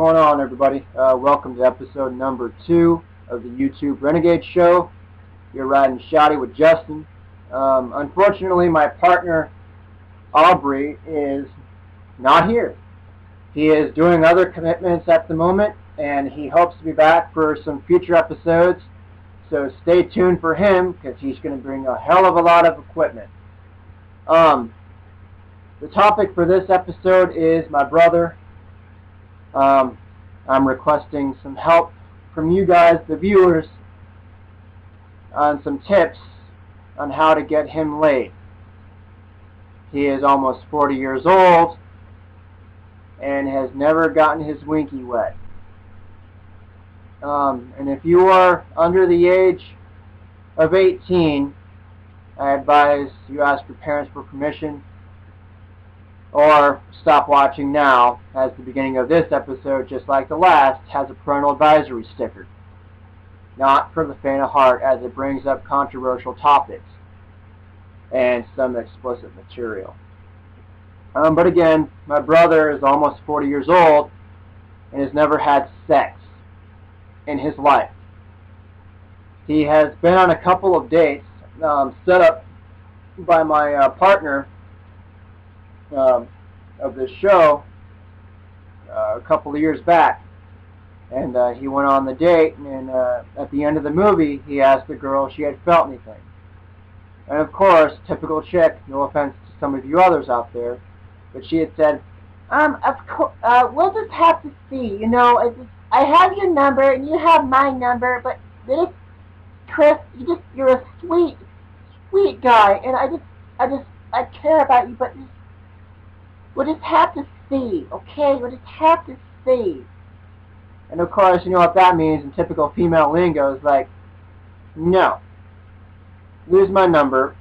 going on, everybody? Welcome to episode number 2 of the YouTube Renegades show. You're riding shouty with Justin. Unfortunately, my partner Aubrey is not here. He is doing other commitments at the moment, and he hopes to be back for some future episodes. So stay tuned for him, because he's going to bring a hell of a lot of equipment. The topic for this episode is my brother. I'm requesting some help from you guys, the viewers, on some tips on how to get him laid. He is almost 40 years old and has never gotten his winky wet. And if you are under the age of 18, I advise you ask your parents for permission, or stop watching now, as the beginning of this episode, just like the last, has a parental advisory sticker. Not for the faint of heart, as it brings up controversial topics and some explicit material. But again, my brother is almost 40 years old and has never had sex in his life. He has been on a couple of dates set up by my partner of this show a couple of years back, and he went on the date, and at the end of the movie he asked the girl if she had felt anything, and of course, typical chick, no offense to some of you others out there, but she had said, of course, we'll just have to see, you know, I have your number and you have my number, but Chris, you're a sweet guy, and I care about you, but we'll just have to see, okay? We'll just have to see. And of course, you know what that means in typical female lingo is like, no. Lose my number.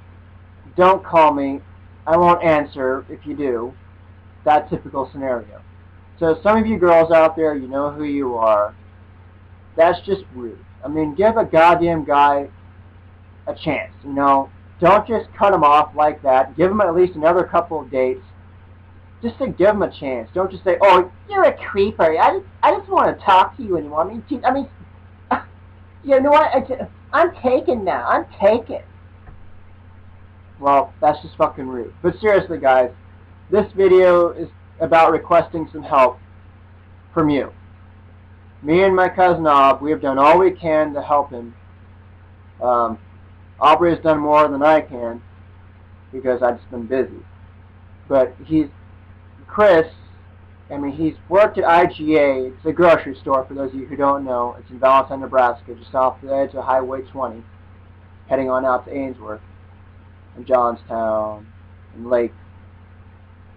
Don't call me. I won't answer if you do. That typical scenario. So some of you girls out there, you know who you are. That's just rude. I mean, give a goddamn guy a chance, you know. Don't just cut him off like that. Give him at least another couple of dates. Just to give him a chance. Don't just say, "Oh, you're a creeper. I just want to talk to you anymore." I mean, you know what? I'm taken now. I'm taken. Well, that's just fucking rude. But seriously, guys, this video is about requesting some help from you. Me and my cousin Aub, we have done all we can to help him. Aubrey has done more than I can because I've just been busy. But Chris, I mean, he's worked at IGA. It's a grocery store, for those of you who don't know. It's in Valentine, Nebraska, just off the edge of Highway 20, heading on out to Ainsworth, and Johnstown, and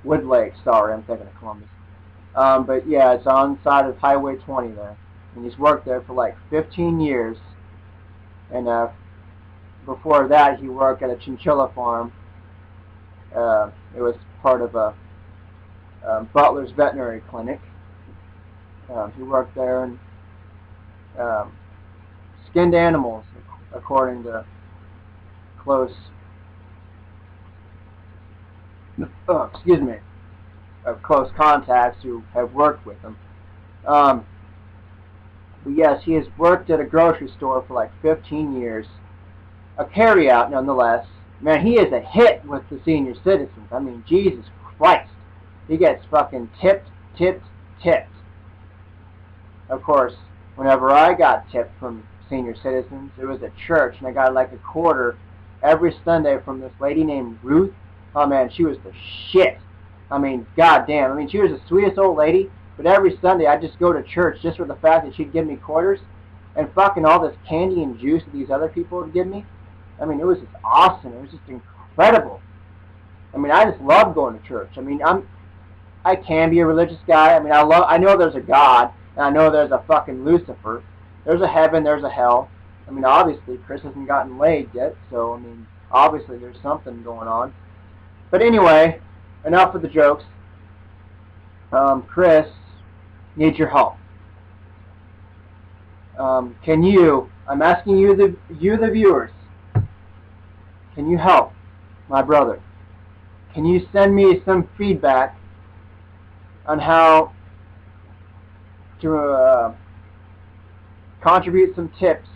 Wood Lake, sorry, I'm thinking of Columbus. But yeah, it's on the side of Highway 20 there. And he's worked there for like 15 years. And before that, he worked at a chinchilla farm. It was part of a Butler's veterinary clinic. He worked there and skinned animals, according to close contacts who have worked with him. But yes, he has worked at a grocery store for like 15 years. A carryout, nonetheless. Man, he is a hit with the senior citizens. I mean, Jesus Christ. He gets fucking tipped. Of course, whenever I got tipped from senior citizens, it was at church, and I got like a quarter every Sunday from this lady named Ruth. Oh man, she was the shit. I mean, goddamn. I mean, she was the sweetest old lady, but every Sunday I'd just go to church just for the fact that she'd give me quarters, and fucking all this candy and juice that these other people would give me. I mean, it was just awesome. It was just incredible. I mean, I just love going to church. I mean, I can be a religious guy. I mean, I know there's a God, and I know there's a fucking Lucifer. There's a heaven, there's a hell. I mean, obviously, Chris hasn't gotten laid yet, so, I mean, obviously there's something going on. But anyway, enough of the jokes. Chris needs your help. I'm asking you, the viewers, can you help my brother? Can you send me some feedback on how to contribute some tips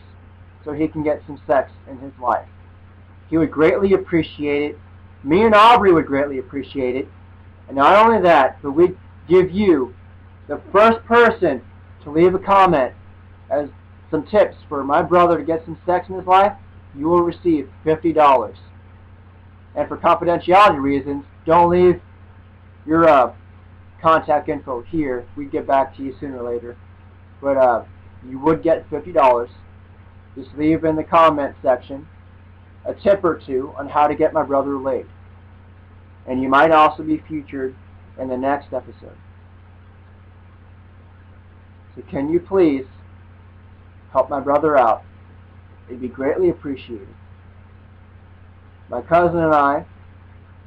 so he can get some sex in his life. He would greatly appreciate it. Me and Aubrey would greatly appreciate it. And not only that, but we'd give you, the first person to leave a comment as some tips for my brother to get some sex in his life, you will receive $50. And for confidentiality reasons, don't leave your contact info here. We'd get back to you sooner or later. But you would get $50. Just leave in the comment section a tip or two on how to get my brother laid. And you might also be featured in the next episode. So can you please help my brother out? It'd be greatly appreciated. My cousin and I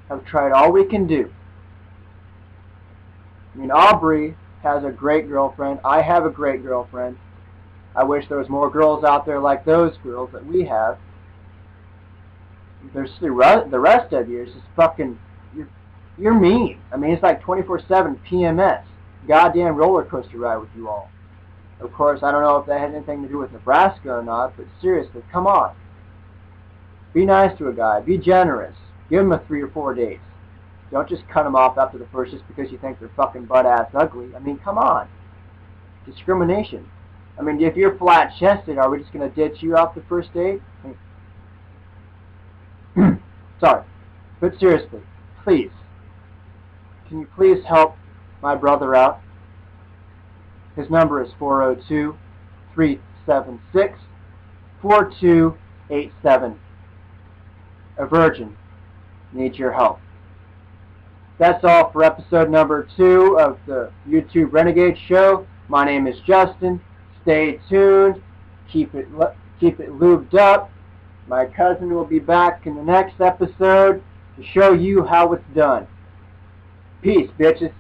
have tried all we can do. I mean, Aubrey has a great girlfriend. I have a great girlfriend. I wish there was more girls out there like those girls that we have. There's the rest of you is just fucking, you're mean. I mean, it's like 24/7 PMS. Goddamn roller coaster ride with you all. Of course, I don't know if that had anything to do with Nebraska or not, but seriously, come on. Be nice to a guy. Be generous. Give him a 3 or 4 dates. Don't just cut him off after the first just because you think they're fucking butt-ass ugly. I mean, come on. Discrimination. I mean, if you're flat-chested, are we just going to ditch you off the first date? Sorry. But seriously, please. Can you please help my brother out? His number is 402-376-4287. A virgin needs your help. That's all for episode number 2 of the YouTube Renegades show. My name is Justin. Stay tuned. Keep it lubed up. My cousin will be back in the next episode to show you how it's done. Peace, bitches.